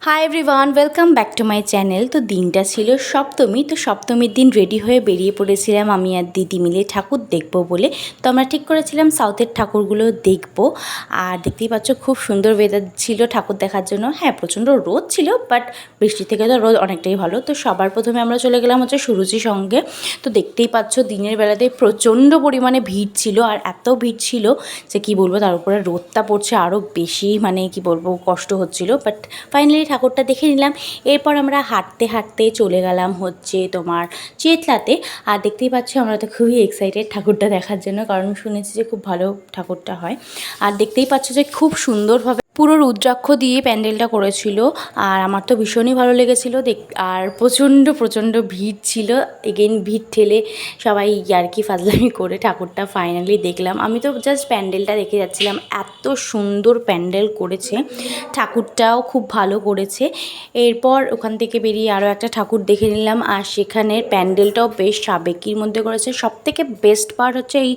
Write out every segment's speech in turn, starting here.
Hi everyone, welcome back to my channel. তো দিনটা ছিল সপ্তমী। তো সপ্তমীর দিন রেডি হয়ে বেরিয়ে পড়েছিলাম আমি আর দিদি মিলে ঠাকুর দেখব বলে। তো আমরা ঠিক করেছিলাম সাউথের ঠাকুরগুলো দেখব। আর দেখতেই পাচ্ছ খুব সুন্দর ওয়েদার ছিল ঠাকুর দেখার জন্য। হ্যাঁ, প্রচণ্ড রোদ ছিল, বাট বৃষ্টি থেকে তো রোদ অনেকটাই ভালো। তো সবার প্রথমে আমরা চলে গেলাম হচ্ছে সুরুচির সঙ্গে। তো দেখতেই পাচ্ছ দিনের বেলাতে প্রচণ্ড পরিমাণে ভিড় ছিল, আর এত ভিড় ছিল যে কী বলবো, তার উপরে রোদটা পড়ছে আরও বেশি, মানে কি বলবো, কষ্ট হচ্ছিল। বাট ফাইনালি ঠাকুরটা দেখে নিলাম। এরপর আমরা হাঁটতে হাঁটতে চলে গেলাম হচ্ছে তোমার চেতলাতে। আর দেখতেই পাচ্ছ আমরা তো খুবই এক্সাইটেড ঠাকুরটা দেখার জন্য, কারণ শুনেছি যে খুব ভালো ঠাকুরটা হয়। আর দেখতেই পাচ্ছ যে খুব সুন্দরভাবে পুরো রুদ্রাক্ষ দিয়ে প্যান্ডেলটা করেছিল, আর আমার তো ভীষণই ভালো লেগেছিল আর প্রচণ্ড ভিড় ছিল। এগেন ভিড় ঠেলে সবাই ইয়ার্কি ফাজলামি করে ঠাকুরটা ফাইনালি দেখলাম। আমি তো জাস্ট প্যান্ডেলটা দেখে যাচ্ছিলাম, এত সুন্দর প্যান্ডেল করেছে, ঠাকুরটাও খুব ভালো করেছে। এরপর ওখান থেকে বেরিয়ে আরও একটা ঠাকুর দেখে নিলাম, আর সেখানের প্যান্ডেলটাও বেশ সাবেকির মধ্যে করেছে। সবথেকে বেস্ট পার্ট হচ্ছে এই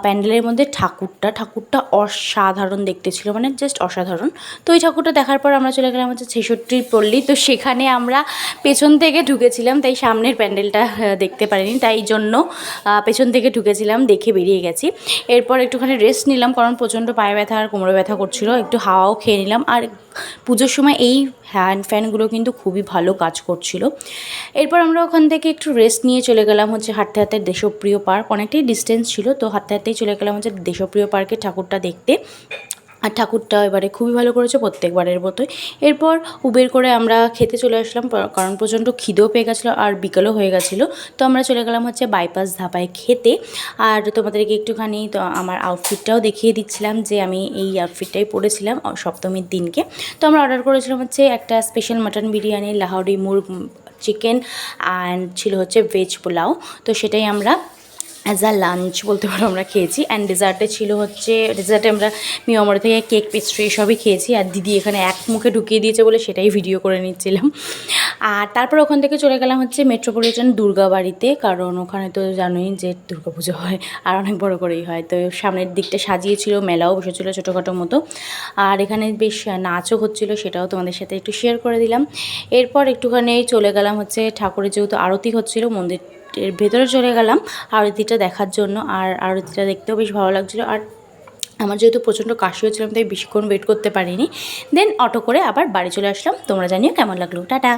প্যান্ডেলের মধ্যে ঠাকুরটা অসাধারণ দেখতে ছিল, মানে জাস্ট অসাধারণ। তো এই ঠাকুরটা দেখার পর আমরা চলে গেলাম হচ্ছে 66 পল্লী। তো সেখানে আমরা পেছন থেকে ঢুকেছিলাম, তাই সামনের প্যান্ডেলটা দেখতে পারিনি, তাই জন্য পেছন থেকে ঢুকেছিলাম, দেখে বেরিয়ে গেছি। এরপর একটুখানি রেস্ট নিলাম, কারণ প্রচণ্ড পায়ে ব্যথা আর কোমরে ব্যথা করছিল। একটু হাওয়াও খেয়ে নিলাম। আর পুজোর সময় এই হ্যান্ড ফ্যানগুলো কিন্তু খুবই ভালো কাজ করছিল। এরপর আমরা ওখান থেকে একটু রেস্ট নিয়ে চলে গেলাম হচ্ছে হাঁটতে হাঁটতে দেশপ্রিয় পার্ক। অনেকটাই ডিস্টেন্স ছিল, তো হাঁটতে হাঁটতেই চলে গেলাম হচ্ছে দেশপ্রিয় পার্কে ঠাকুরটা দেখতে। আর ঠাকুরটা এবারে খুবই ভালো করেছে প্রত্যেকবারের মতোই। এরপর উবের করে আমরা খেতে চলে আসলাম, কারণ প্রচণ্ড খিদেও পেয়ে গেছিলো আর বিকেলও হয়ে গেছিলো। তো আমরা চলে গেলাম হচ্ছে বাইপাস ধাবায় খেতে। আর তোমাদেরকে একটুখানি তো আমার আউটফিটটাও দেখিয়ে দিচ্ছিলাম, যে আমি এই আউটফিটটাই পরেছিলাম সপ্তমীর দিনকে। তো আমরা অর্ডার করেছিলাম হচ্ছে একটা স্পেশাল মাটন বিরিয়ানি, লাহোরি মুরগ চিকেন, অ্যান্ড ছিল হচ্ছে ভেজ পোলাও। তো সেটাই আমরা অ্যাজ আ লাঞ্চ বলতে পারো আমরা খেয়েছি। অ্যান্ড ডেজার্টে আমরা মিয়ামরে থেকে কেক পেস্ট্রি সবই খেয়েছি। আর দিদি এখানে এক মুখে ঢুকিয়ে দিয়েছে বলে সেটাই ভিডিও করে নিচ্ছিলাম। আর তারপর ওখান থেকে চলে গেলাম হচ্ছে মেট্রোপলিটন দুর্গাবাড়িতে, কারণ ওখানে তো জানোই যে দুর্গাপুজো হয় আর অনেক বড় করেই হয়। তো সামনের দিকটা সাজিয়েছিল, মেলাও বসেছিলো ছোটোখাটো মতো। আর এখানে বেশ নাচও হচ্ছিলো, সেটাও তোমাদের সাথে একটু শেয়ার করে দিলাম। এরপর একটুখানি চলে গেলাম হচ্ছে ঠাকুরের যেহেতু আরতি হচ্ছিলো, এর ভেতরে চলে গেলাম আরতিটা দেখার জন্য। আর আরতিটা দেখতেও বেশ ভালো লাগছিলো। আর আমার যেহেতু প্রচণ্ড কাশি হচ্ছিলাম, তাই বেশিক্ষণ ওয়েট করতে পারিনি। দেন অটো করে আবার বাড়ি চলে আসলাম। তোমরা জানিও কেমন লাগলো। টাটা।